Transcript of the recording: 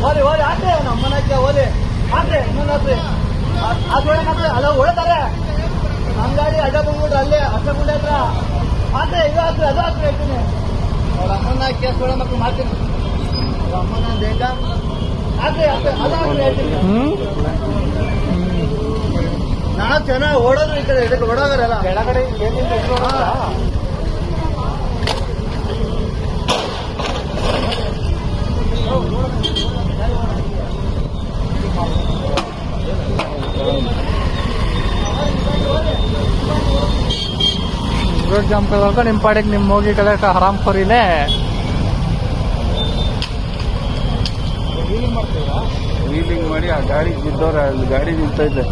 ಓಲಿ ಓಲಿ ಆದ್ರೆ ನಮ್ಮನಕ್ಕೆ ಓಲಿ ಆದ್ರೆ ಇನ್ನೊಂದಾದ್ರೆ ಆದ್ರೆ ಅಲ್ಲ ಹೊಳ್ತಾರೆ ನಮ್ಮ ಗಾಡಿ ಅಡ್ಡ ಬಂದ್ಬಿಟ್ರೆ ಅಲ್ಲೇ ಅಷ್ಟಗುಂಡೆ ಹತ್ರ ಆದ್ರೆ ಇದು ಆದ್ರೆ ಅದು ಆದ್ರೆ ಹೇಳ್ತೀನಿ ಅವ್ರ ಅಮ್ಮನ ಕೇಸ್ ಒಳ ಮಕ್ಕಳು ಮಾಡ್ತೀನಿ ಅವ್ರ ಅಮ್ಮನ ಬೇಗ ಆದ್ರೆ ಅದಾದ್ರೆ ಹೇಳ್ತೀನಿ ನಾಲ್ಕು ಜನ ಓಡೋದ್ರು ಈ ಕಡೆ ಇದಕ್ಕೆ ಓಡೋಗರಲ್ಲ ಕೆಳಗಡೆ ರೋಡ್ ಜಾಮ್ ಕಳ್ಕ ನಿಮ್ಮ ಪಾಡಿಗೆ ನಿಮ್ಮ ಹೋಗಿ ಕಲಿಯಕ ಹರಾಮ್ ಖೋರಿನೇ ವೀಲಿಂಗ್ ಮಾಡಿ ಆ ಗಾಡಿ ಬಿದ್ದವ್ರೆ, ಅಲ್ಲಿ ಗಾಡಿ ನಿಂತೈತೆ.